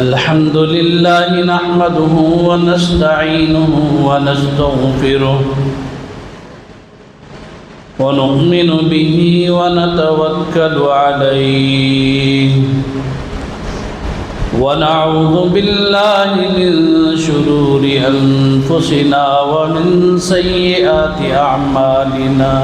الحمد لله نحمده ونستعينه ونستغفره ونؤمن به ونتوكل عليه ونعوذ بالله من شرور أنفسنا ومن سيئات أعمالنا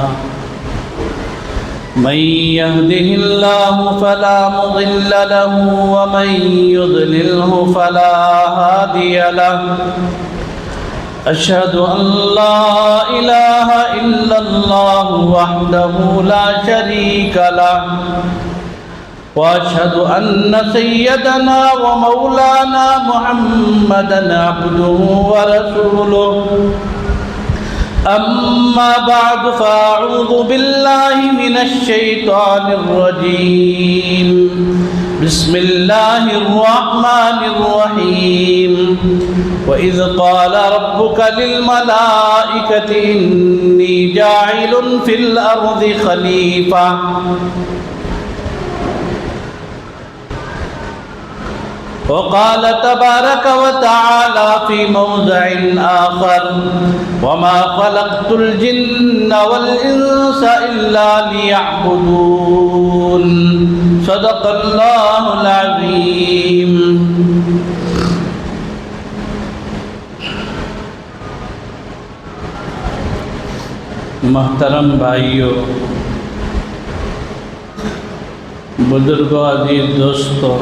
من يهده الله فلا مضل له ومن يضلله فلا هادي له أشهد أن لا إله إلا الله وحده لا شريك له وأشهد أن سيدنا ومولانا محمدا عبده ورسوله أما بعد فأعوذ بالله من الشيطان الرجيم بسم الله الرحمن الرحيم وإذ قال ربك للملائكة إني جاعل في الأرض خليفة وقال تبارك وتعالى في موضع آخر وما خلقت الجن والإنس إلا ليعبدون صدق الله العظيم. محترم بھائیو، بزرگوں، عزیز دوستوں،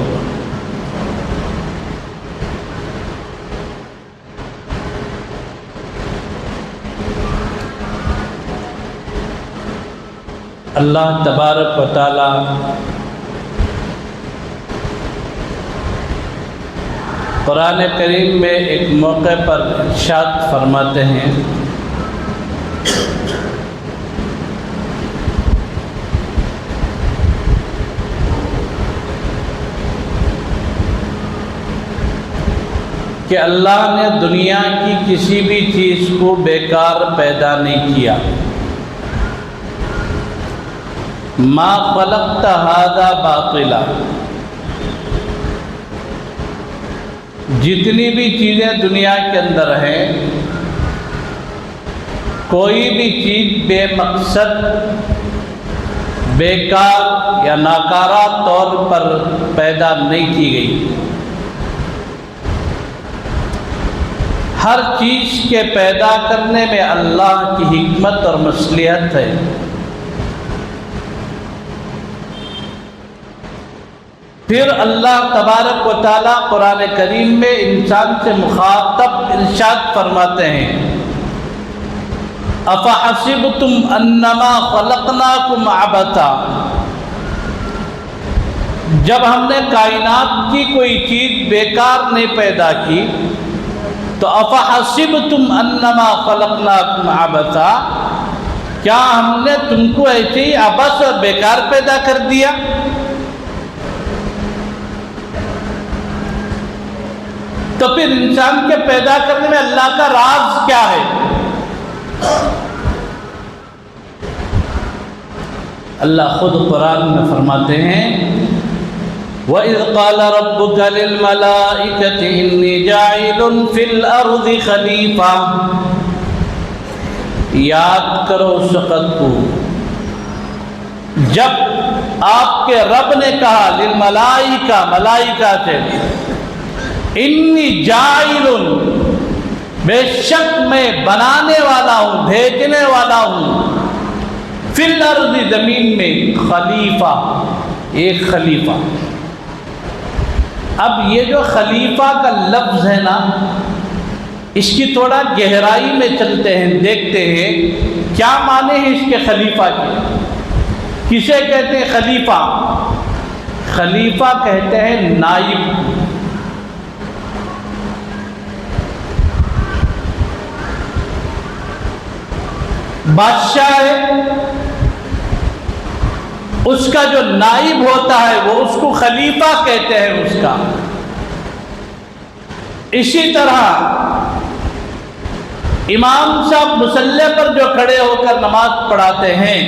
اللہ تبارک و تعالی قرآن کریم میں ایک موقع پر ارشاد فرماتے ہیں کہ اللہ نے دنیا کی کسی بھی چیز کو بیکار پیدا نہیں کیا. ما خلقت هذا باطلا، جتنی بھی چیزیں دنیا کے اندر ہیں، کوئی بھی چیز بے مقصد، بیکار یا ناکارہ طور پر پیدا نہیں کی گئی. ہر چیز کے پیدا کرنے میں اللہ کی حکمت اور مصلحت ہے. پھر اللہ تبارک و تعالیٰ قرآن کریم میں انسان سے مخاطب ارشاد فرماتے ہیں افحسبتم انما خلقناکم عبثا، جب ہم نے کائنات کی کوئی چیز بیکار نہیں پیدا کی تو افحسبتم انما خلقناکم عبثا، کیا ہم نے تم کو ایسے ہی عبث اور بیکار پیدا کر دیا؟ تو پھر انسان کے پیدا کرنے میں اللہ کا راز کیا ہے؟ اللہ خود قرآن میں فرماتے ہیں وَإِذْ قَالَ رَبُّكَ لِلْمَلَائِكَةِ إِنِّي جَاعِلٌ فِي الْأَرْضِ خَلِيفَةً. یاد کرو اس وقت کو جب آپ کے رب نے کہا للملائکہ، ملائکہ سے، انی جاعل، بے شک میں بنانے والا ہوں، بھیجنے والا ہوں، فی الارض، زمین میں، خلیفہ، ایک خلیفہ. اب یہ جو خلیفہ کا لفظ ہے نا، اس کی تھوڑا گہرائی میں چلتے ہیں، دیکھتے ہیں کیا معنی ہے اس کے خلیفہ کے. کسے کہتے ہیں خلیفہ؟ خلیفہ کہتے ہیں نائب. بادشاہ ہے، اس کا جو نائب ہوتا ہے وہ اس کو خلیفہ کہتے ہیں اس کا. اسی طرح امام صاحب مصلی پر جو کھڑے ہو کر نماز پڑھاتے ہیں،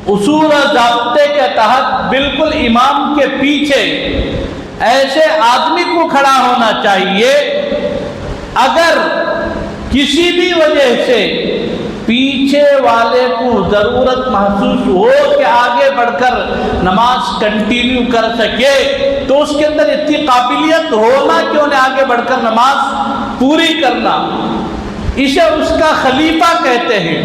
اصول و ضابطے کے تحت بالکل امام کے پیچھے ایسے آدمی کو کھڑا ہونا چاہیے اگر کسی بھی وجہ سے پیچھے والے کو ضرورت محسوس ہو کہ آگے بڑھ کر نماز کنٹینیو کر سکے تو اس کے اندر اتنی قابلیت ہونا کہ انہیں آگے بڑھ کر نماز پوری کرنا، اسے اس کا خلیفہ کہتے ہیں۔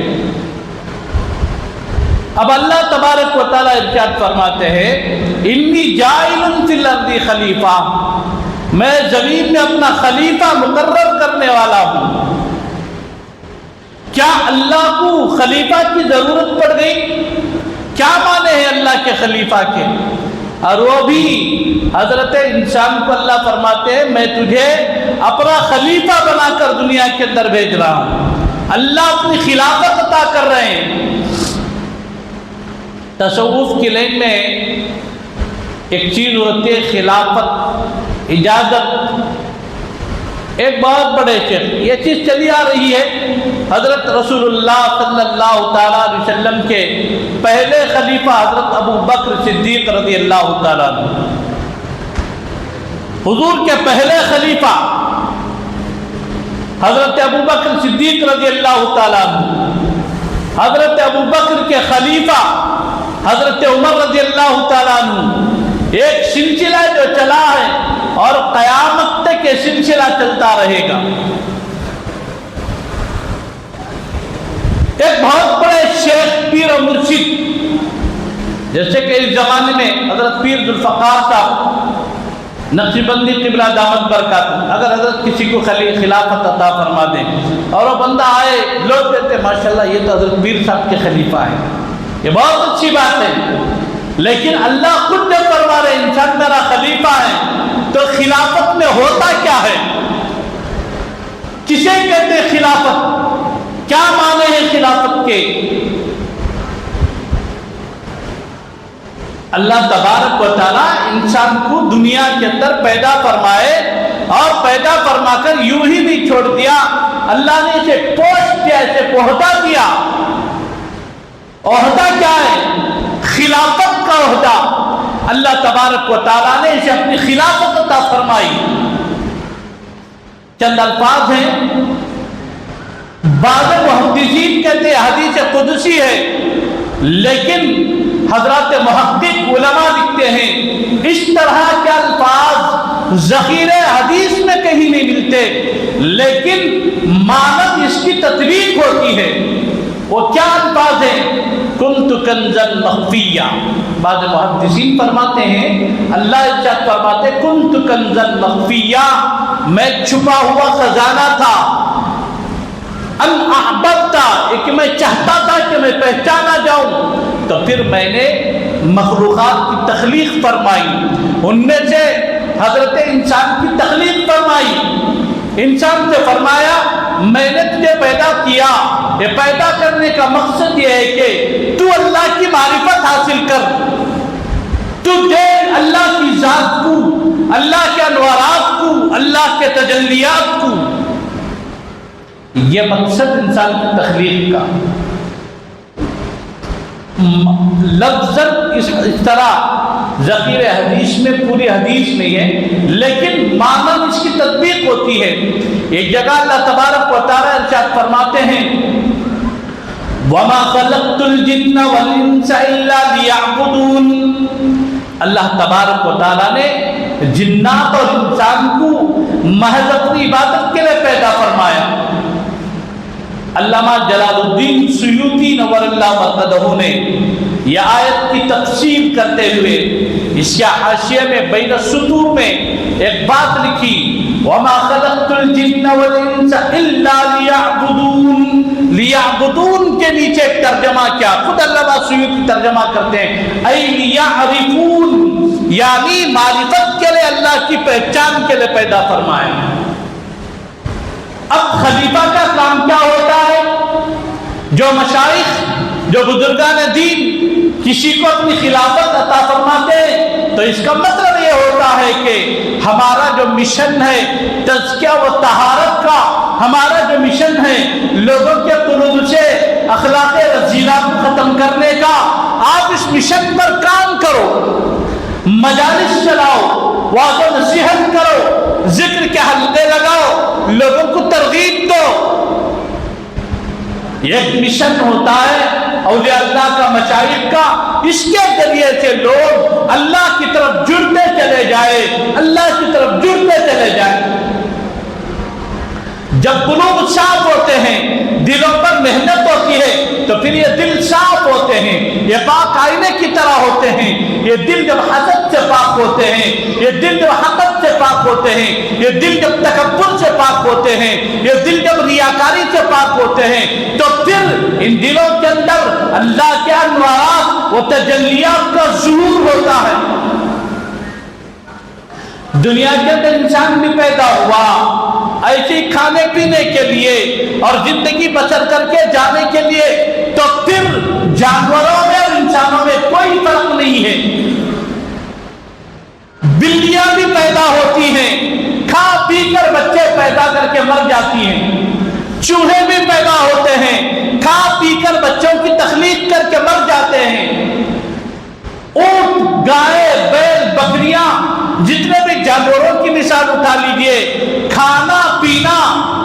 اب اللہ تبارک و تعالیٰ ارشاد فرماتے ہیں انی جاعل فی الارض خلیفہ، میں زمین میں اپنا خلیفہ مقرر کرنے والا ہوں۔ کیا اللہ کو خلیفہ کی ضرورت پڑ گئی؟ کیا معنی ہے اللہ کے خلیفہ کے؟ اور وہ بھی حضرت انسان کو اللہ فرماتے ہیں میں تجھے اپنا خلیفہ بنا کر دنیا کے اندر بھیج رہا ہوں۔ اللہ اپنی خلافت عطا کر رہے ہیں۔ تصوف کی لائن میں ایک چیز ہوتی ہے خلافت، اجازت۔ ایک بہت بڑے شیخ، یہ چیز چلی آ رہی ہے، حضرت رسول اللہ صلی اللہ تعالیٰ علیہ وسلم کے پہلے خلیفہ حضرت ابو بکر صدیق رضی اللہ تعالیٰ عنہ، حضور کے پہلے خلیفہ حضرت ابو بکر صدیق رضی اللہ تعالیٰ عنہ، حضرت ابو بکر کے خلیفہ حضرت عمر رضی اللہ تعالیٰ عنہ، ایک سلسلہ جو چلا ہے اور قیامت تک یہ سلسلہ چلتا رہے گا۔ ایک بہت بڑے شیخ پیر و مرشد، جیسے کہ اس زمانے میں حضرت پیر ذوالفقار صاحب نقشبندی قبلہ دامت برکاتہ، اگر حضرت کسی کو خلافت عطا فرما دیں اور وہ بندہ آئے، لوگ کہتے ہیں ماشاءاللہ یہ تو حضرت پیر صاحب کے خلیفہ ہیں، یہ بہت اچھی بات ہے۔ لیکن اللہ خود جب فرما رہے انسان میرا خلیفہ ہے تو خلافت میں ہوتا کیا ہے؟ کسے کہتے ہیں خلافت؟ کیا معنی ہے خلافت کے؟ اللہ تبارک و تعالیٰ انسان کو دنیا کے اندر پیدا فرمائے اور پیدا فرما کر یوں ہی نہیں چھوڑ دیا، اللہ نے اسے پوسٹ کیا، اسے عہدہ دیا۔ عہدہ کیا ہے؟ خلافت کا عہدہ۔ اللہ تبارک و تعالیٰ نے اسے اپنی خلافت عطا فرمائی۔ چند الفاظ ہیں، بعض محدثین کہتے ہیں حدیث قدسی ہے، لیکن حضرات محقق علماء لکھتے ہیں اس طرح کے الفاظ ذخیرہ حدیث میں کہیں نہیں ملتے، لیکن مانند اس کی تطبیق ہوتی ہے۔ وہ کیا الفاظ ہیں؟ کنت کنزا مخفیہ۔ بعض محدثین فرماتے ہیں، اللہ ارشاد فرماتے ہیں کنت کنزا مخفیہ، میں چھپا ہوا خزانہ تھا، ان احببتا، کہ میں چاہتا تھا کہ میں پہچانا جاؤں، تو پھر میں نے مخلوقات کی تخلیق فرمائی، ان میں سے حضرت انسان کی تخلیق فرمائی۔ انسان سے فرمایا میں نے تجھے پیدا کیا، یہ پیدا کرنے کا مقصد یہ ہے کہ تو اللہ کی معرفت حاصل کر، تو دیکھ اللہ کی ذات کو، اللہ کے انوارات کو، اللہ کے تجلیات کو۔ یہ مقصد انسان کی تخلیق کا۔ لفظاً اس طرح ذخیر حدیث میں پوری حدیث نہیں ہے، لیکن معنی اس کی تطبیق ہوتی ہے۔ ایک جگہ اللہ تبارک و تعالیٰ ارشاد فرماتے ہیں وَمَا خَلَقْتُ الْجِنَّ وَالْإِنسَ إِلَّا لِيَعْبُدُونَ۔ اللہ تبارک و تعالیٰ نے جنات اور انسان کو محض اپنی عبادت کے لیے پیدا فرمایا۔ علامہ جلال الدین سیوطی نور اللہ مرقدہ نے یہ آیت کی تفسیر کرتے ہوئے اس کے حاشیے میں بین السطور میں ایک بات لکھی وَمَا خَلَقْتُ الْجِنَّ وَالْإِنسَ إِلَّا لِيَعْبُدُونَ۔ لیعبدون کے نیچے ایک ترجمہ کیا، خود علامہ سیوطی ترجمہ کرتے ہیں اَيْ لِيَعْرِفُونَ، یعنی معرفت کے لیے، اللہ کی پہچان کے لیے پیدا فرمایا۔ اب خلیفہ کا کام کیا ہوتا ہے؟ جو مشائخ، جو بزرگان دین کسی کو اپنی خلافت عطا فرماتے ہیں تو اس کا مطلب یہ ہوتا ہے کہ ہمارا جو مشن ہے تزکیہ و طہارت کا، ہمارا جو مشن ہے لوگوں کے قلوب سے اخلاق رذیلہ کو ختم کرنے کا، آپ اس مشن پر کام کرو۔ مجالس چلاؤ، واعظ و نصیحت کرو، ذکر کے حلقے لگاؤ، لوگوں کو ترغیب دو۔ یہ ایک مشن ہوتا ہے اولیاء اللہ کا، مشائخ کا، اس کے ذریعے سے لوگ اللہ کی طرف جڑتے چلے جائے، اللہ کی طرف جڑتے چلے جائے۔ جب قلوب صاف ہوتے ہیں، دلوں پر محنت ہوتی ہے، تو پھر یہ دل صاف ہوتے ہیں، یہ پاک آئینے کی طرح ہوتے ہیں۔ یہ دل جب حسد سے پاک ہوتے ہیں، یہ دل جب حقد سے پاک ہوتے ہیں، یہ دل جب تکبر سے پاک ہوتے ہیں، یہ دل جب ریاکاری سے پاک ہوتے ہیں، تو پھر ان دلوں کے اندر اللہ کے انوارات و تجلیات کا ظہور ہوتا ہے۔ دنیا کے اندر انسان بھی پیدا ہوا ایسے کھانے پینے کے لیے اور زندگی بسر کر کے جانے کے لیے، تو پھر جانوروں میں اور انسانوں میں کوئی فرق نہیں ہے۔ بلیاں بھی پیدا ہوتی ہیں، کھا پی کر بچے پیدا کر کے مر جاتی ہیں۔ چوہے بھی پیدا ہوتے ہیں، کھا پی کر بچوں کی تخلیق کر کے مر جاتے ہیں۔ اونٹ، گائے، بیل، بکریاں، جتنے بھی جانوروں کی مثال اٹھا لیجئے، کھانا پینا،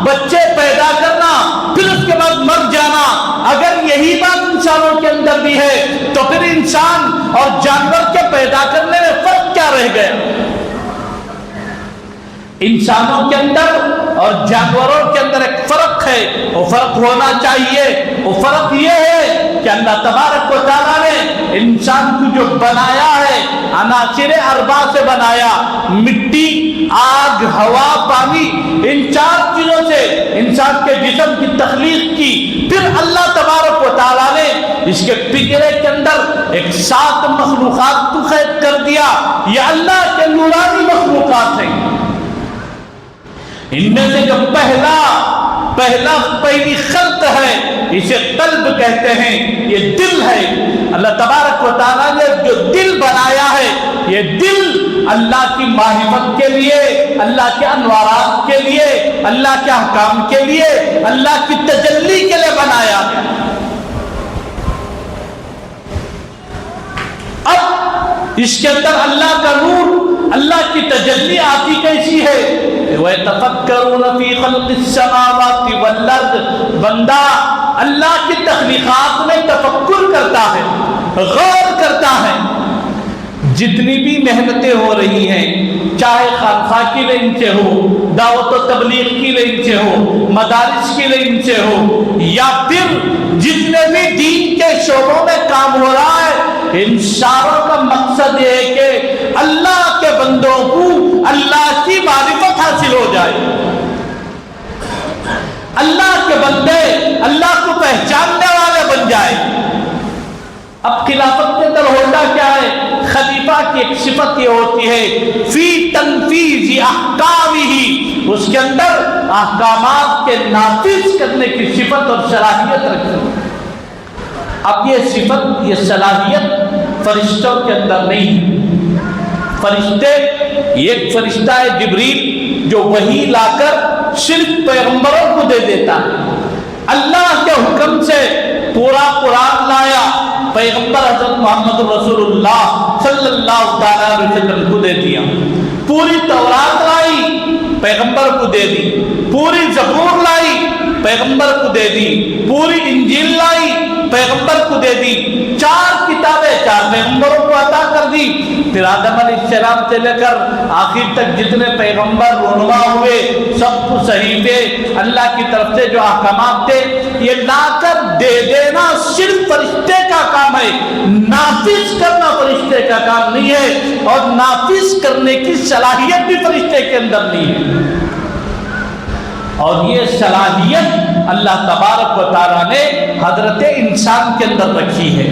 بچے پیدا کرنا، پھر اس کے بعد مر جانا۔ اگر یہی بات انسانوں کے اندر بھی ہے تو پھر انسان اور جانور کے پیدا کرنے میں فرق کیا رہ گیا؟ انسانوں کے اندر اور جانوروں کے اندر ایک فرق ہے، وہ فرق ہونا چاہیے۔ وہ فرق یہ ہے کہ اللہ تبارک و تعالیٰ نے انسان کو جو بنایا ہے عناصر اربع سے بنایا، مٹی، آگ، ہوا، پانی، ان 4 چیزوں سے انسان کے جسم کی تخلیق کی۔ پھر اللہ تبارک و تعالیٰ نے اس کے پنجرے کے اندر ایک 7 مخلوقات کو قید کر دیا۔ یہ اللہ کے نورانی مخلوقات ہیں۔ ان میں سے جو پہلی خلق ہے، اسے قلب کہتے ہیں، یہ دل ہے۔ اللہ تبارک و تعالیٰ نے جو دل بنایا ہے، یہ دل اللہ کی معرفت کے لیے، اللہ کے انوارات کے لیے، اللہ کے احکام کے لیے، اللہ کی تجلی کے لیے بنایا ہے۔ اب اس کے اندر اللہ کا نور، اللہ کی تجلی آتی کیسی ہے؟ وَيَتَفَكَّرُونَ فِي خَلْقِ السَّمَاوَاتِ وَالْأَرْضِ، بندہ اللہ کی تخلیقات میں تفکر کرتا ہے، غور کرتا ہے۔ جتنی بھی محنتیں ہو رہی ہیں، چاہے خانقاہ کی لائن سے ہو، دعوت و تبلیغ کی لائن سے ہو، مدارس کی لائن سے ہو، یا پھر جتنے بھی دین کے شعبوں میں کام ہو رہا ہے، ان ساروں کا مقصد یہ ہے کہ اللہ کے بندوں کو اللہ کی معرفت حاصل ہو جائے، اللہ کے بندے اللہ کو پہچاننے والے بن جائے۔ اب خلافت کے اندر ہوتا کیا ہے؟ خلیفہ کی ایک صفت یہ ہوتی ہے فی تنفیذ احکامہ، اس کے اندر احکامات کے نافذ کرنے کی صفت اور صلاحیت رکھتی ہے۔ اب یہ صفت، یہ صلاحیت فرشتوں کے اندر نہیں ہے۔ فرشتے، ایک فرشتہ ہے جبریل جو وحی لا کر صرف پیغمبروں کو دے دیتا ہے۔ اللہ کے حکم سے پورا قرآن لایا، پیغمبر حضرت محمد رسول اللہ صلی اللہ علیہ وسلم کو دے دیا۔ پوری تورات لائی، پیغمبر کو دے دی۔ پوری زبور لائی، پیغمبر کو دے دی۔ پوری انجیل لائی، پیغمبر کو دے دی۔ 4 کتابیں 4 پیغمبروں کو عطا کر دی۔ پھر آدم علیہ السلام سے لے کر آخر تک جتنے پیغمبر رونما ہوئے، سب کو صحیفے اللہ کی طرف سے جو احکامات تھے یہ لا کر دے دینا صرف فرشتے کا کام ہے، نافذ کرنا فرشتے کا کام نہیں ہے، اور نافذ کرنے کی صلاحیت بھی فرشتے کے اندر نہیں ہے۔ اور یہ صلاحیت اللہ تبارک و تعالیٰ نے حضرت انسان کے اندر رکھی ہے۔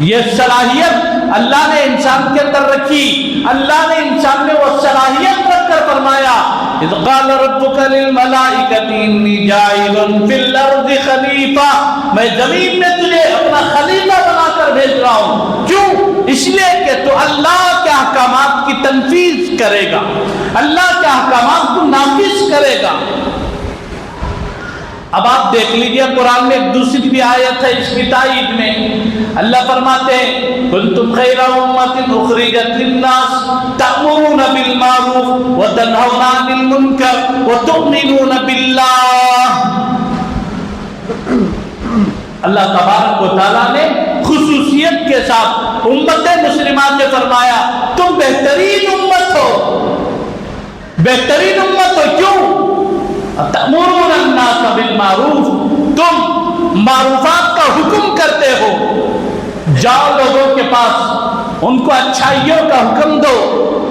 یہ صلاحیت اللہ نے انسان کے اندر رکھی۔ اللہ نے انسان میں وہ صلاحیت رکھ کر فرمایا اذ قال ربک للملائکۃ انی جاعل فی الارض خلیفہ، میں زمین میں تجھے اپنا خلیفہ بنا کر بھیج رہا ہوں۔ کیوں؟ اس لیے کہ تو اللہ کے احکامات کی تنفیذ کرے گا، اللہ کے احکامات کو نافذ کرے گا۔ اب آپ دیکھ لیجئے قرآن میں ایک دوسری بھی آیت ہے اس کی تائید میں، اللہ فرماتے ہیں کنتم خیر امۃ اخرجت للناس تأمرون بالمعروف وتنہون عن المنکر وتؤمنون باللہ۔ اللہ تبارک و تعالیٰ نے خصوصیت کے ساتھ امت مسلمہ سے فرمایا تم بہترین امت ہو، بہترین امت ہو۔ کیوں؟ تأمرون الناس بالمعروف، تم معروفات کا حکم کرتے ہو، جاؤ لوگوں کے پاس ان کو اچھائیوں کا حکم دو،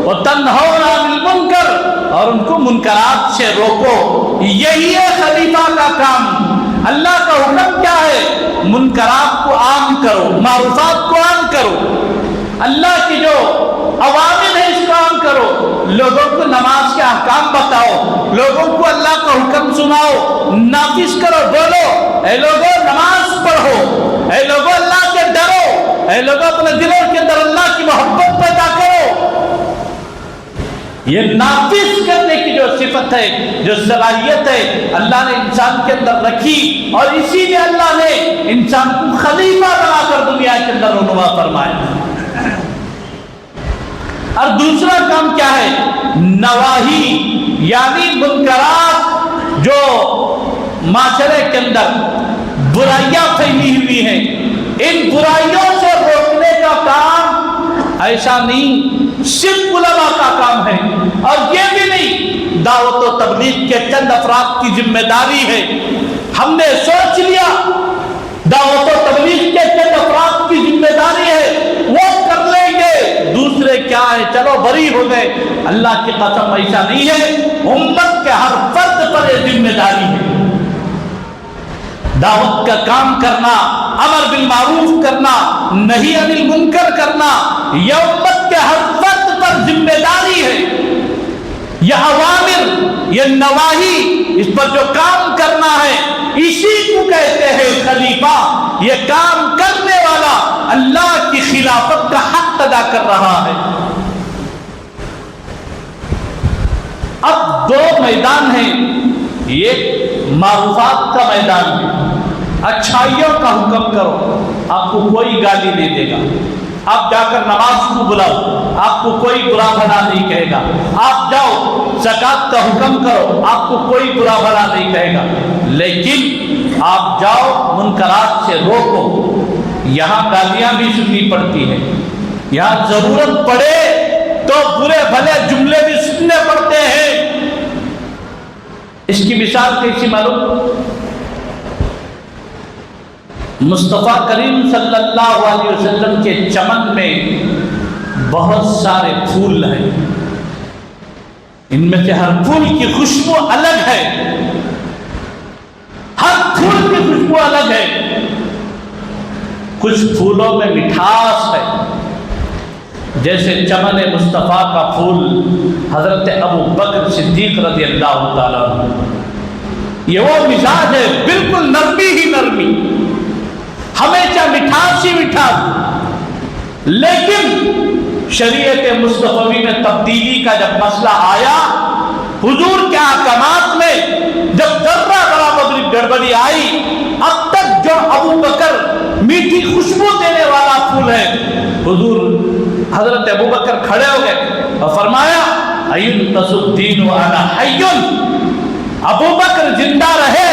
وتنہون عن المنکر، اور ان کو منکرات سے روکو۔ یہی ہے خلیفہ کا کام۔ اللہ کا حکم کیا ہے؟ منکرات کو عام کرو، معروفات کو عام کرو۔ اللہ کی جو عوامل ہے اس کو عام کرو، لوگوں کو نماز کے احکام بتاؤ، لوگوں کو اللہ کا حکم سناؤ، نافذ کرو، بولو اے لوگوں نماز پڑھو، اے لوگوں اللہ سے ڈرو، اے لوگوں اپنے دلوں کے اندر اللہ کی محبت پیدا کرو۔ یہ نافذ کرنے کی جو صفت ہے، جو صلاحیت ہے، اللہ نے انسان کے اندر رکھی، اور اسی لیے اللہ نے انسان کو خلیفہ بنا کر دنیا کے اندر رونما فرمایا۔ اور دوسرا کام کیا ہے؟ نواہی، یعنی منکرات، جو معاشرے کے اندر برائیاں پھیلی ہوئی ہیں، ان برائیوں سے روکنے کا کام ایسا نہیں صرف علماء کا کام ہے، اور یہ بھی نہیں دعوت و تبلیغ کے چند افراد کی ذمہ داری ہے۔ ہم نے سوچ لیا دعوت و تبلیغ کے چند افراد کی ذمہ داری ہے، وہ کر لیں گے، دوسرے کیا ہے چلو بری ہو گئے۔ اللہ کی قسم ایسا نہیں ہے، امت کے ہر فرد پر یہ ذمہ داری ہے۔ دعوت کا کام کرنا، امر بالمعروف کرنا، نہی عن المنکر کرنا، یہ امت کے ہر فرد پر ذمہ داری ہے۔ یہ اوامر، یہ نواہی، اس پر جو کام کرنا ہے، اسی کو کہتے ہیں خلیفہ۔ یہ کام کرنے والا اللہ کی خلافت کا حق ادا کر رہا ہے۔ اب دو میدان ہیں، یہ معروفات کا میدان ہے، اچھائیوں کا حکم کرو، آپ کو کوئی گالی نہیں دے گا، آپ جا کر نماز کو بلاؤ، آپ کو کوئی برا بھلا نہیں کہے گا، آپ جاؤ زکوٰۃ کا حکم کرو، آپ کو کوئی برا بھلا نہیں کہے گا، لیکن آپ جاؤ منکرات سے روکو۔ یہاں گالیاں بھی سننی پڑتی ہیں، یہاں ضرورت پڑے تو برے بھلے جملے بھی سننے پڑتے ہیں۔ اس کی مثال کیسی معلوم؟ مصطفیٰ کریم صلی اللہ علیہ وسلم کے چمن میں بہت سارے پھول ہیں، ان میں سے ہر پھول کی خوشبو الگ ہے، ہر پھول کی خوشبو الگ ہے۔ کچھ پھولوں میں مٹھاس ہے، جیسے چمن مصطفیٰ کا پھول حضرت ابو بکر صدیق رضی اللہ تعالیٰ عنہ، یہ وہ مزاج ہے، بالکل نرمی ہی نرمی، ہمیشہ مٹھاس ہی مٹھاس۔ لیکن شریعت مصطفی میں تبدیلی کا جب مسئلہ آیا، حضور کے احکامات میں جب ذرہ برابر گڑبڑی آئی، اب تک جو ابو بکر میٹھی خوشبو دینے والا پھول ہے، حضور حضرت ابو بکر کھڑے ہو گئے اور فرمایا اَيُنْتَصُ الدِّينُ وَأَنَا حَيٌّ، ابو بکر زندہ رہے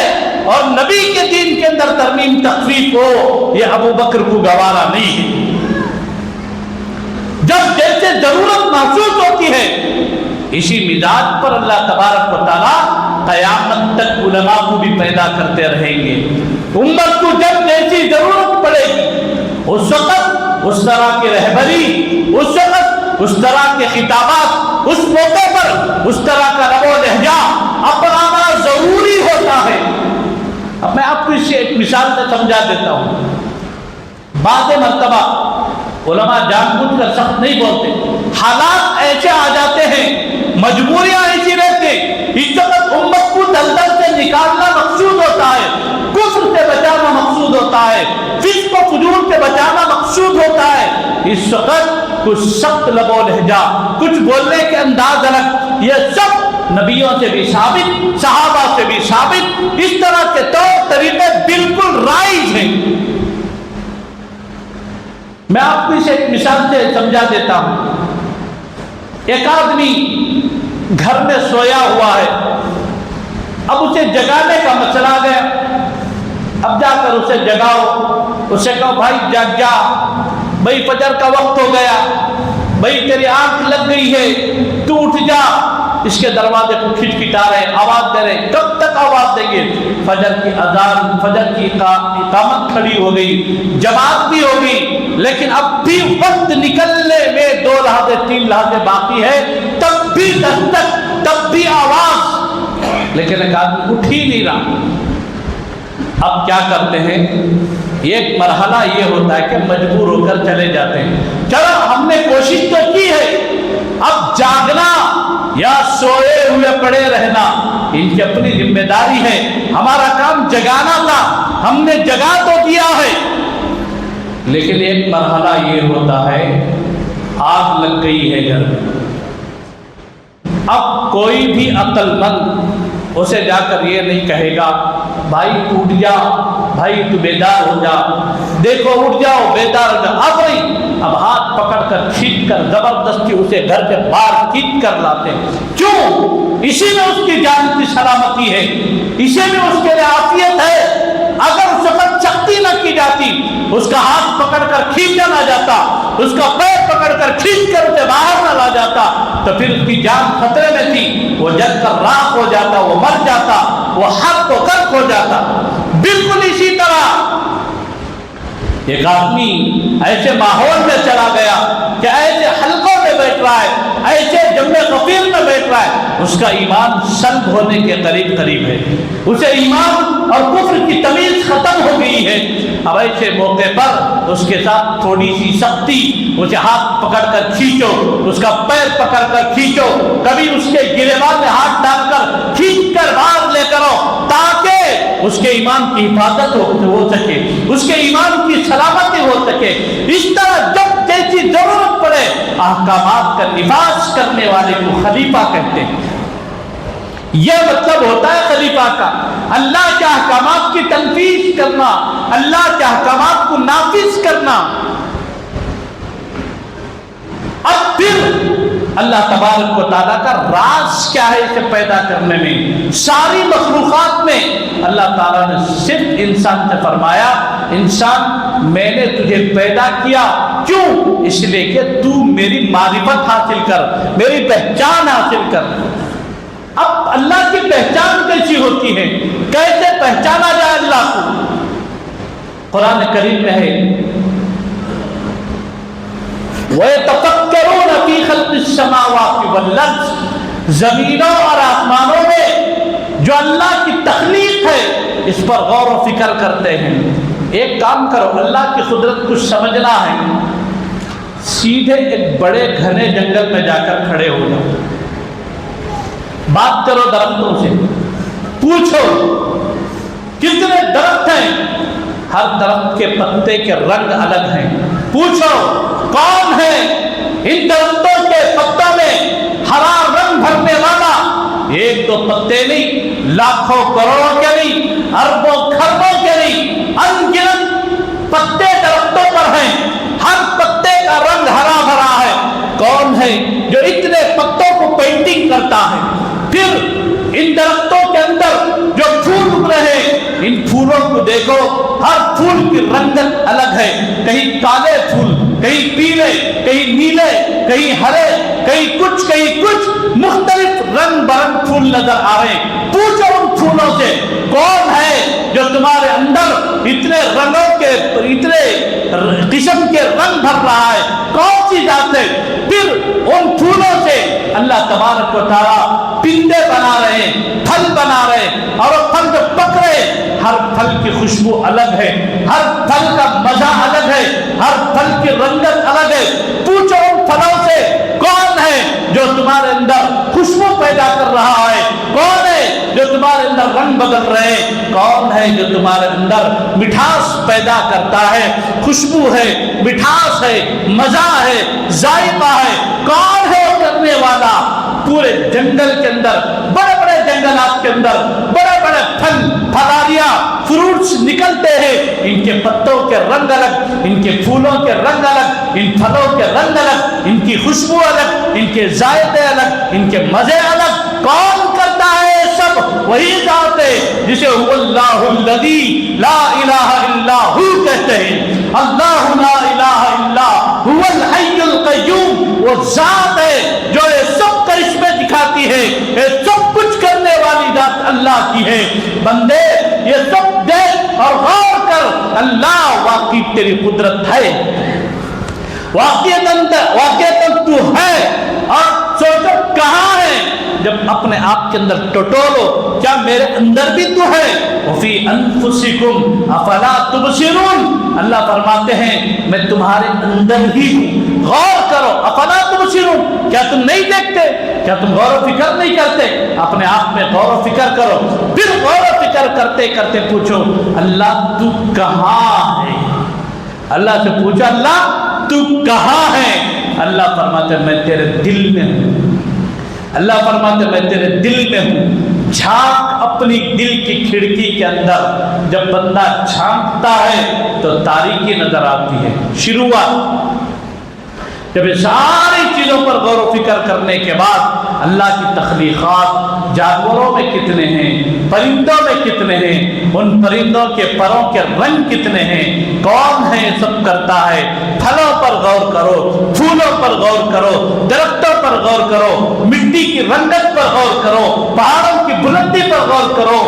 اور نبی کے دین کے اندر ترمیم تخفیف ہو، یہ ابو بکر کو گوارا نہیں ہے۔ جب جیسے ضرورت محسوس ہوتی ہے، اسی مزاج پر اللہ تبارک و تعالیٰ قیامت تک علماء کو بھی پیدا کرتے رہیں گے۔ امت کو جب جیسی ضرورت پڑے گی، اس وقت اس طرح کی رہبری، اس وقت اس طرح کے خطابات، اس موقع پر اس طرح کا رب و لہجہ اپنانا ضروری ہوتا ہے۔ اب میں آپ کو اس سے ایک مثال سے سمجھا دیتا ہوں۔ بعض مرتبہ علماء جان بوجھ کر سخت نہیں بولتے، حالات ایسے آ جاتے ہیں، مجبوریاں ایسی رہتی، اس وقت امت کو دلدل سے نکالنا مقصود ہوتا ہے، کفر سے بچانا مقصود ہوتا ہے، فسق و فجور سے بچانا مقصود ہوتا ہے۔ اس وقت کچھ سخت لب و لہجہ، کچھ بولنے کے انداز الگ، یہ سب نبیوں سے بھی ثابت، صحابہ سے بھی ثابت، اس طرح کے طور طریقے بالکل رائج ہیں۔ میں آپ کو اسے ایک مثال سے سمجھا دیتا ہوں۔ ایک آدمی گھر میں سویا ہوا ہے، اب اسے جگانے کا مسئلہ آ گیا۔ اب جا کر اسے جگاؤ، اسے کہو بھائی جاگ جا، بھائی فجر کا وقت ہو گیا، بھائی تیری آنکھ لگ گئی ہے، تو اٹھ جا۔ اس کے دروازے کو کھٹکھٹا رہے، آواز دے رہے، کب تک آواز دیں گے؟ فجر کی اذان، فجر کی اقامت کھڑی ہو گئی، جماعت بھی ہو گئی، لیکن اب بھی وقت نکلنے میں 2 لحظے 3 لحظے باقی ہے، تب بھی دستک، تب بھی آواز، لیکن ایک آدمی اٹھ ہی نہیں رہا۔ اب کیا کرتے ہیں؟ ایک مرحلہ یہ ہوتا ہے کہ مجبور ہو کر چلے جاتے ہیں، چلو ہم نے کوشش تو کی ہے، اب جاگنا یا سوئے ہوئے پڑے رہنا ان کی اپنی ذمہ داری ہے، ہمارا کام جگانا تھا، ہم نے جگا تو دیا ہے۔ لیکن ایک مرحلہ یہ ہوتا ہے، آگ لگ گئی ہے گھر میں، اب کوئی بھی عقل مند اسے جا کر یہ نہیں کہے گا بھائی تو اٹھ جا، بھائی تو بیدار ہو جا، دیکھو اٹھ جاؤ بیدار ہو جا، اب نہیں، اب ہاتھ پکڑ کر کھینچ کر زبردستی اسے گھر کے باہر کھینچ کر لاتے ہیں۔ کیوں؟ اسی میں اس کی جان کی سلامتی ہے، اسی میں اس کے لیے عافیت ہے۔ اگر اس وقت سختی نہ کی جاتی، اس کا ہاتھ پکڑ کر کھینچا نہ جاتا، اس کا پیر پکڑ کر کھینچ کر اسے باہر نہ لا جاتا، تو پھر اس کی جان خطرے میں تھی، وہ جل کر راکھ ہو جاتا، وہ مر جاتا، وہ حق و غرق ہو جاتا۔ بالکل اسی طرح ایک آدمی ایسے ماحول میں چلا گیا کہ ایسے حلقوں میں بیٹھ رہا ہے، ایسے جمع غفیر میں بیٹھ رہا ہے، اس کا ایمان سلب ہونے کے قریب قریب ہے، اسے ایمان اور کفر کی تمیز ختم ہو گئی ہے۔ اب ایسے موقع پر اس کے ساتھ تھوڑی سی سختی، اسے ہاتھ پکڑ کر کھینچو، اس کا پیر پکڑ کر کھینچو، کبھی اس کے گریبان میں ہاتھ ڈال کر کھینچ کر باہر لے کرو، تاکہ اس کے ایمان کی حفاظت ہو سکے، اس کے ایمان کی سلامتی ہو سکے۔ اس طرح جب جیسی ضرورت پڑے احکامات کا نفاذ کرنے والے کو خلیفہ کہتے ہیں۔ یہ مطلب ہوتا ہے خلیفہ کا، اللہ کے احکامات کی تنفیذ کرنا، اللہ کے احکامات کو نافذ کرنا۔ اب پھر اللہ تبارک و تعالیٰ کا راز کیا ہے اسے پیدا کرنے میں؟ ساری مخلوقات میں اللہ تعالیٰ نے صرف انسان سے فرمایا، انسان میں نے تجھے پیدا کیا، کیوں؟ اس لیے کہ تو میری معرفت حاصل کر، میری پہچان حاصل کر۔ اب اللہ کی پہچان کیسی ہوتی ہے؟ کیسے پہچانا جائے اللہ کو؟ قرآن کریم میں ہے وَيَتَفَكَّرُونَ فِي خَلْقِ السَّمَاوَاتِ وَالْأَرْضِ، زمینوں اور آسمانوں میں جو اللہ کی تخلیق ہے اس پر غور و فکر کرتے ہیں۔ ایک کام کرو، اللہ کی قدرت کو سمجھنا ہے، سیدھے ایک بڑے گھنے جنگل میں جا کر کھڑے ہو جاؤ، بات کرو درختوں سے، پوچھو کتنے درخت ہیں، ہر درخت کے پتے کے رنگ الگ ہیں، پوچھو کون ہے ان درختوں کے پتوں میں ہرا رنگ بھرنے والا؟ ایک دو پتے نہیں، لاکھوں کروڑوں کے نہیں، اربوں خربوں کے نہیں، ان گنت پتے درختوں پر ہیں، ہر پتے کا رنگ ہرا بھرا ہے۔ کون ہے جو اتنے پتوں کو پینٹنگ کرتا ہے؟ پھر ان درختوں کے اندر جو پھول اگ رہے ہیں، ان پھولوں کو دیکھو، ہر پھول کی رنگت الگ ہے، کہیں کالے پھول، کہیں پیلے، کہیں نیلے، کہیں ہرے، کہیں کچھ مختلف رنگ برنگ پھول نظر آ رہے ہیں۔ پوچھو ان پھولوں سے کون ہے جو تمہارے اندر اتنے رنگوں کے، اتنے قسم کے رنگ بھر رہا ہے؟ کون سی ذات ہے؟ پھر ان پھولوں سے اللہ تبارک و تعالیٰ پندے بنا رہے ہیں، پھل بنا رہے ہیں، اور وہ پھل جو پک رہے ہیں، ہر پھل کی خوشبو الگ ہے، ہر پھل کا مزہ الگ ہے، ہر پھل کی رنگت الگ ہے۔ پوچھو ان پھلوں سے کون ہے جو تمہارے اندر خوشبو پیدا کر رہا ہے؟ کون ہے جو تمہارے اندر رنگ بدل رہے ہیں؟ کون ہے جو تمہارے اندر مٹھاس پیدا کرتا ہے؟ خوشبو ہے، مٹھاس ہے، مزہ ہے، ذائقہ ہے، کون ہے وہ کرنے والا؟ پورے جنگل کے اندر، بڑے بڑے جنگلات کے اندر بڑے بڑے پھل پھلاریاں فروٹس نکلتے ہیں، ان کے پتوں کے رنگ الگ، ان کے پھولوں کے رنگ الگ، ان پھلوں کے رنگ الگ، ان کی خوشبو الگ، ان کے ذائقے الگ، ان کے مزے الگ۔ کون کرتا ہے یہ سب؟ وہی ذات ہے جسے هو اللہ الذی لا الہ الا ہو کہتے ہیں۔ اللہ لا الہ الا هو الحی القیوم، وہ ذات ہے جو یہ سب کرشمے دکھاتی ہے، یہ سب کچھ کرنے والی ذات اللہ کی ہے۔ بندے یہ سب دیکھ اور غور کر، اللہ واقعی تیری قدرت ہے، واقعیتاً تو ہے، اور سوچو کہاں ہے؟ جب اپنے آپ کے اندر ٹٹولو، کیا میرے اندر بھی تو ہے؟ وفی انفسکم افلا تبصرون، اللہ فرماتے ہیں میں تمہارے اندر ہی ہوں، غور کرو۔ افلا تبصرون، کیا تم نہیں دیکھتے؟ کیا تم غور و فکر نہیں کرتے؟ اپنے آپ میں غور و فکر کرو، پھر غور و فکر کرتے کرتے پوچھو اللہ تو کہاں ہے؟ اللہ سے پوچھو اللہ تو کہاں ہے؟ اللہ فرماتے میں تیرے دل میں ہوں، اللہ فرماتے میں تیرے دل میں ہوں۔ جھانک اپنی دل کی کھڑکی کے اندر، جب بندہ جھانکتا ہے تو تاریکی نظر آتی ہے۔ شروعات جب یہ ساری چیزوں پر غور و فکر کرنے کے بعد اللہ کی تخلیقات، جانوروں میں کتنے ہیں، پرندوں میں کتنے ہیں، ان پرندوں کے پروں کے رنگ کتنے ہیں، کون ہے یہ سب کرتا ہے، پھلوں پر غور کرو، پھولوں پر غور کرو، درختوں پر غور کرو، مٹی کی رنگت پر غور کرو، پہاڑوں کی بلندی پر غور کرو،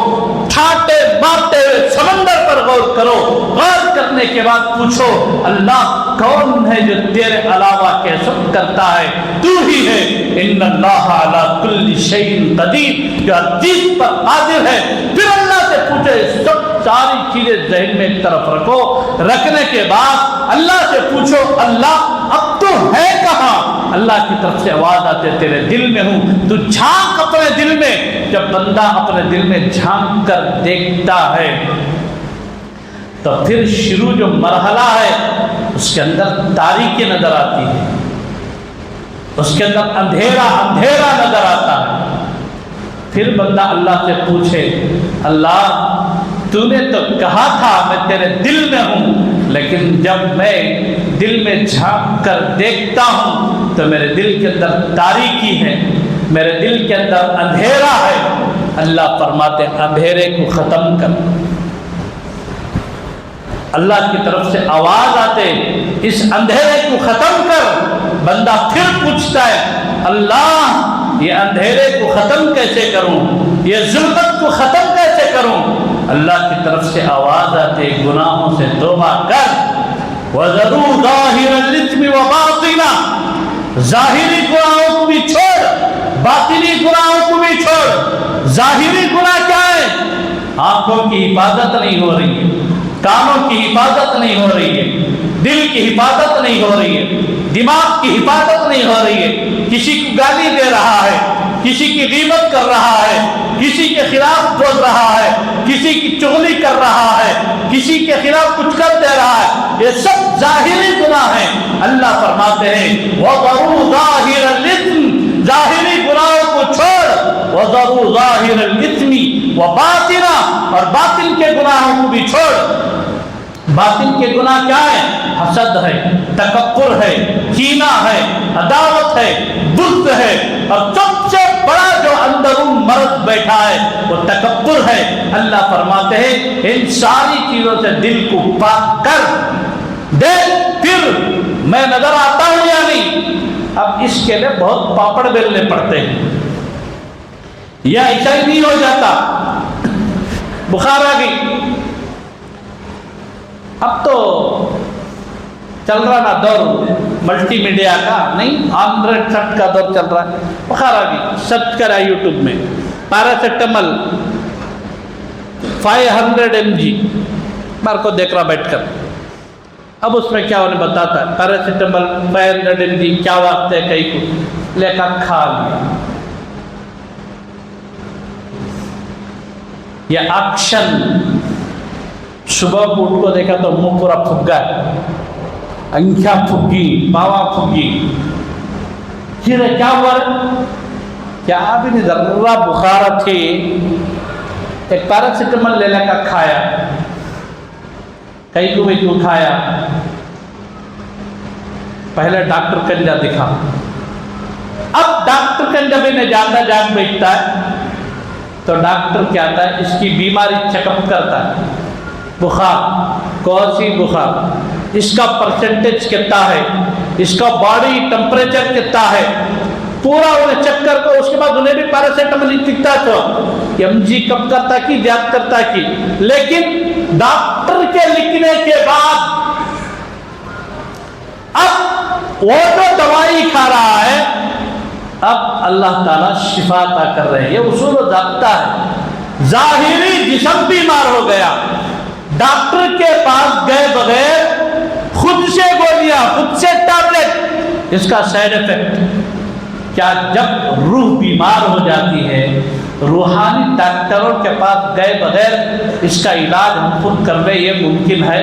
ٹھاٹے مارتے ہوئے سمندر پر غور کرو۔ غور کرنے کے بعد پوچھو اللہ کون ہے جو تیرے علاوہ کے سب کرتا ہے؟ تو ہی ہے۔ ان اللہ علی کل شیء قدیر، جو ہر چیز پر قادر ہے۔ پھر اللہ سے پوچھے، سب ساری چیزیں ذہن میں ایک طرف رکھو، رکھنے کے بعد اللہ سے پوچھو اللہ اب تو ہے کہاں؟ اللہ کی طرف سے آواز آتے تیرے دل میں ہوں، تو جھانک اپنے دل میں۔ جب بندہ اپنے دل میں جھانک کر دیکھتا ہے تو پھر شروع جو مرحلہ ہے اس کے اندر تاریکی نظر آتی ہے، اس کے اندر اندھیرا نظر آتا ہے۔ پھر بندہ اللہ سے پوچھے اللہ تو نے تو کہا تھا میں تیرے دل میں ہوں، لیکن جب میں دل میں جھانک کر دیکھتا ہوں تو میرے دل کے اندر تاریکی ہے، میرے دل کے اندر اندھیرا ہے۔ اللہ فرماتے اندھیرے کو ختم کر۔ اللہ کی طرف سے آواز آتے اس اندھیرے کو ختم کر۔ بندہ پھر پوچھتا ہے اللہ یہ اندھیرے کو ختم کیسے کروں، یہ ظلمت کو ختم کیسے کروں؟ اللہ کی طرف سے آواز آتے گناہوں سے توبہ کر۔ وَذَرُوا ظَاهِرَ الْإِثْمِ وَبَاطِنَهُ، ظاہری گناہوں کو بھی چھوڑ، باطنی گناہوں کو بھی چھوڑ۔ ظاہری گناہ کیا ہے؟ آنکھوں کی حفاظت نہیں ہو رہی ہے، کانوں کی حفاظت نہیں ہو رہی ہے، دل کی حفاظت نہیں ہو رہی ہے، دماغ کی حفاظت نہیں ہو رہی ہے، کسی کو گالی دے رہا ہے، کسی کی غیبت کر رہا ہے، کسی کے خلاف بول رہا ہے، کسی کی چغلی کر رہا ہے، کسی کے خلاف کچھ کر دے رہا ہے، یہ سب ظاہری گناہ ہیں۔ اللہ فرماتے ہیں وَذَرُوا ظَاهِرَ الْإِثْمِ، ظاہری گناہوں کو چھوڑ، وَذَرُوا ظَاهِرَ الْإِثْمِ وَبَاطِنَهُ، اور باطن کے گناہوں کو بھی چھوڑ۔ باطن کے گناہ کیا ہے؟ حسد ہے، تکبر ہے، کینہ ہے، عداوت ہے، بغض ہے، اور سب سے بڑا جو اندرون مرض بیٹھا ہے وہ تکبر ہے۔ اللہ فرماتے ہیں ان ساری چیزوں سے دل کو پاک کر دیکھ، پھر میں نظر آتا ہوں یا نہیں؟ اب اس کے لیے بہت پاپڑ بیلنے پڑتے ہیں، یا ایسا ہی نہیں ہو جاتا۔ بخار آ گئی، اب تو چل رہا نا دور ملٹی میڈیا کا، نہیں 100 کا دور چل رہا ہے۔ بخار آ گئی، سرچ کرا یوٹیوب میں پیراسیٹامول 500 mg، مار کو دیکھ رہا بیٹھ کر۔ اب اس میں کیا انہیں بتاتا ہے پیراسیٹامول 500 mg کیا وقت ہے، کہیں کو لے کر کھا لیا۔ یہ ایکشن، صبح کو اٹھ کو دیکھا تو منہ پورا پھگا ہے، انکھیاں پھگی، باوا پھگی، کیا ہوا ہے؟ کہ آپ نے ذرہ بخار تھی ایک پیراسیٹامول لے کا کھایا کئی کو بھی کیوں کھایا پہلے ڈاکٹر کنجا دکھا اب ڈاکٹر کنجا بھی نے جاتا جان بیٹھتا ہے تو ڈاکٹر کیا آتا ہے اس کی بیماری چیک اپ کرتا ہے بخار کون سی بخار اس کا پرسنٹیج کتنا ہے اس کا باڈی ٹمپریچر کتنا ہے پورا انہیں چیک کر کے اس کے بعد انہیں بھی پیراسیٹامول لکھتا تو ایم جی کم کرتا کی زیادہ کرتا کی لیکن ڈاکٹر کے لکھنے کے بعد اب وہ جو دوائی کھا رہا ہے اب اللہ تعالیٰ شفا عطا کر رہے ہیں یہ اصول و ضابطہ ہے ظاہری جسم بیمار ہو گیا ڈاکٹر کے پاس گئے بغیر خود سے گولیاں خود سے ٹیبلٹ اس کا سائیڈ افیکٹ کیا جب روح بیمار ہو جاتی ہے روحانی ڈاکٹروں کے پاس گئے بغیر اس کا علاج ہم خود کر رہے یہ ممکن ہے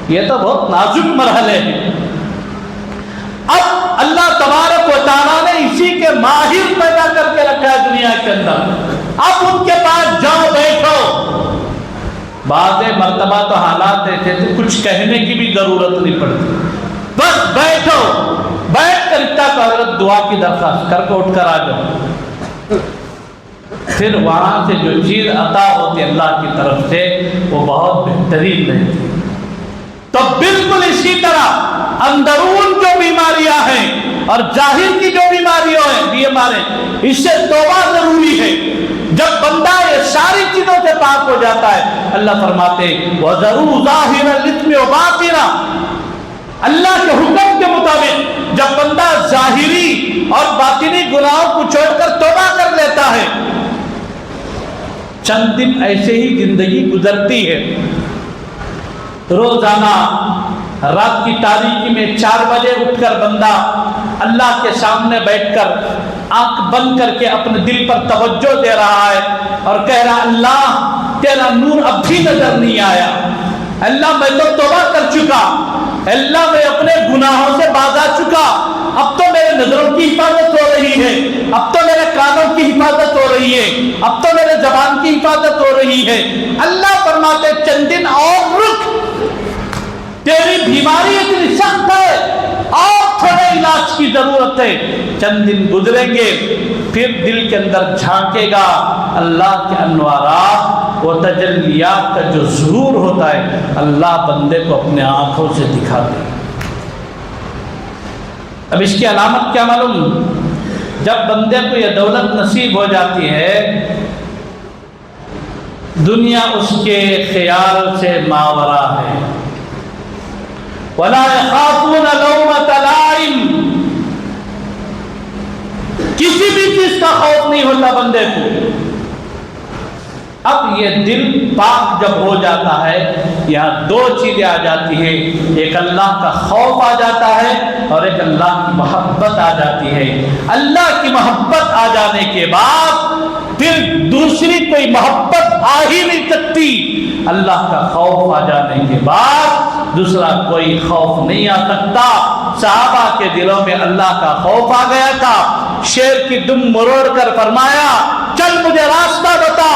یہ تو بہت نازک مرحلے ہیں اب اللہ تبارک و تعالیٰ نے اسی کے ماہر پیدا کر کے رکھا ہے دنیا کے اندر اب ان کے پاس جاؤ بیٹھو بعض مرتبہ تو حالات ایسے تھے کچھ کہنے کی بھی ضرورت نہیں پڑتی بس بیٹھو بیٹھ کر اتنا کہ حضرت دعا کی درخواست کر کے اٹھ کر آ جاؤ پھر وہاں سے جو چیز عطا ہوتی اللہ کی طرف سے وہ بہت بہترین رہتی تو بالکل اسی طرح اندرون جو بیماریاں ہیں اور ظاہر کی جو بیماریاں ہیں اس سے توبہ ضروری ہے جب بندہ یہ ساری چیزوں سے پاک ہو جاتا ہے اللہ فرماتے وَذَرُوا ظَاهِرَ الْإِثْمِ وَبَاطِنَهُ اللہ کے حکم کے مطابق جب بندہ ظاہری اور باطنی گناہوں کو چھوڑ کر توبہ کر لیتا ہے چند دن ایسے ہی زندگی گزرتی ہے روزانہ رات کی تاریکی میں 4 بجے اٹھ کر بندہ اللہ کے سامنے بیٹھ کر آنکھ بند کر کے اپنے دل پر توجہ دے رہا ہے اور کہہ رہا اللہ تیرا نور اب بھی نظر نہیں آیا اللہ میں تو توبہ کر چکا اللہ میں اپنے گناہوں سے باز آ چکا اب تو میرے نظروں کی حفاظت ہو رہی ہے اب تو میرے کانوں کی حفاظت ہو رہی ہے اب تو میرے زبان کی حفاظت ہو رہی ہے اللہ فرماتے چند دن اور رک تیری بیماری اتنی سخت ہے اور تھوڑے علاج کی ضرورت ہے چند دن گزریں گے پھر دل کے اندر جھانکے گا اللہ کے انوارات و تجلیات کا جو ظہور ہوتا ہے اللہ بندے کو اپنے آنکھوں سے دکھا دے اب اس کی علامت کیا معلوم جب بندے کو یہ دولت نصیب ہو جاتی ہے دنیا اس کے خیال سے ماورا ہے وَلَا يَخَافُونَ لَوْمَةَ لَائِمٍ کسی بھی چیز کا خوف نہیں ہوتا بندے کو اب یہ دل پاک جب ہو جاتا ہے یہاں 2 چیزیں آ جاتی ہیں ایک اللہ کا خوف آ جاتا ہے اور ایک اللہ کی محبت آ جاتی ہے اللہ کی محبت آ جانے کے بعد پھر دوسری کوئی محبت آ ہی نہیں سکتی اللہ کا خوف آ جانے کے بعد دوسرا کوئی خوف نہیں آ سکتا صحابہ کے دلوں میں اللہ کا خوف آ گیا تھا شیر کی دم مروڑ کر فرمایا چل مجھے راستہ بتا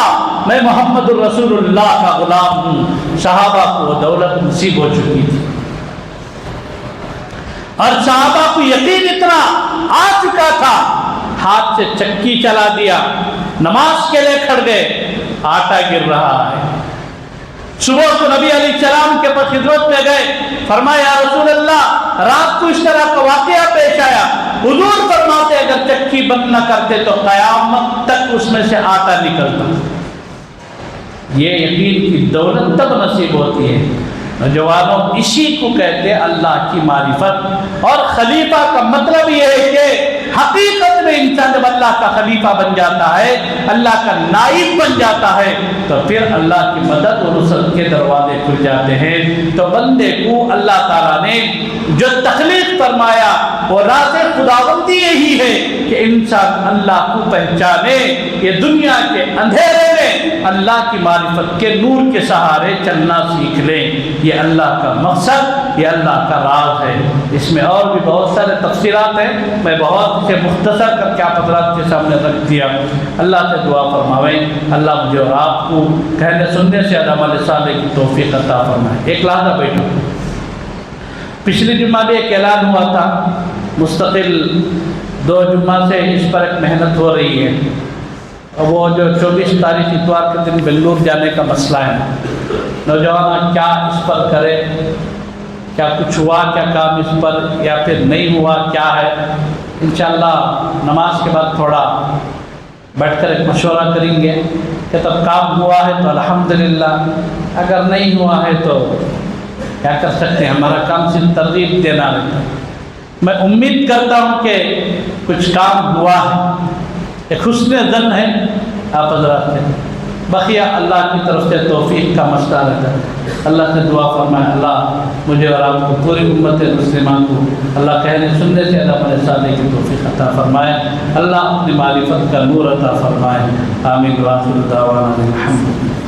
میں محمد الرسول اللہ کا غلام ہوں صحابہ کو دولت نصیب ہو چکی تھی اور صحابہ کو یقین اتنا آ چکا تھا ہاتھ سے چکی چلا دیا نماز کے لیے کھڑ گئے آٹا گر رہا ہے صبح کو نبی علیہ السلام کے پر خدمت میں گئے فرمایا یا رسول اللہ رات کو اس طرح کا واقعہ پیش آیا حضور فرماتے اگر چکی بند نہ کرتے تو قیامت تک اس میں سے آٹا نکلتا یہ یقین کی دولت تب نصیب ہوتی ہے نوجوانوں اسی کو کہتے ہیں اللہ کی معرفت اور خلیفہ کا مطلب یہ ہے کہ حقیقت میں انسان جب اللہ کا خلیفہ بن جاتا ہے اللہ کا نائب بن جاتا ہے تو پھر اللہ کی مدد اور نصرت کے دروازے کھل جاتے ہیں تو بندے کو اللہ تعالیٰ نے جو تخلیق فرمایا وہ راز خداوندی یہی ہے کہ انسان اللہ کو پہچانے یہ دنیا کے اندھیرے میں میں اللہ کی معرفت کے نور کے سہارے چلنا سیکھ لیں۔ یہ اللہ کا مقصد، یہ اللہ کا راز ہے۔ اس میں اور بھی بہت سارے تفصیلات ہیں، میں بہت سے مختصر کر کے آپ حضرات کے سامنے رکھ دیا۔ اللہ سے دعا فرمائیں اللہ مجھے اور آپ کو کہنے سننے سے عمل صالح کی توفیق عطا فرمائے۔ ایک لحظہ بیٹھو۔ پچھلی جمعہ بھی ایک اعلان ہوا تھا، مستقل 2 جمعہ سے اس پر ایک محنت ہو رہی ہے۔ وہ جو 24 تاریخ اتوار کے دن بنگلور جانے کا مسئلہ ہے، نوجوان کیا اس پر کرے، کیا کچھ ہوا کیا کام اس پر یا پھر نہیں ہوا کیا ہے۔ انشاءاللہ نماز کے بعد تھوڑا بیٹھ کر ایک مشورہ کریں گے کہ تب کام ہوا ہے تو الحمدللہ، اگر نہیں ہوا ہے تو کیا کر سکتے ہیں، ہمارا کام صرف ترغیب دینا رہتا ہے۔ میں امید کرتا ہوں کہ کچھ کام ہوا ہے، ایک حسن ظن ہے آپ حضرات سے، بقیہ اللہ کی طرف سے توفیق کا مسئلہ رہتا ہے۔ اللہ سے دعا فرمائے اللہ مجھے اور آپ کو پوری امت مسلمہ کو اللہ کہنے سننے سے عمل صالح کی توفیق عطا فرمائے، اللہ اپنی معرفت کا نور عطا فرمائے۔ آمین وآخر دعوانا الحمد للہ۔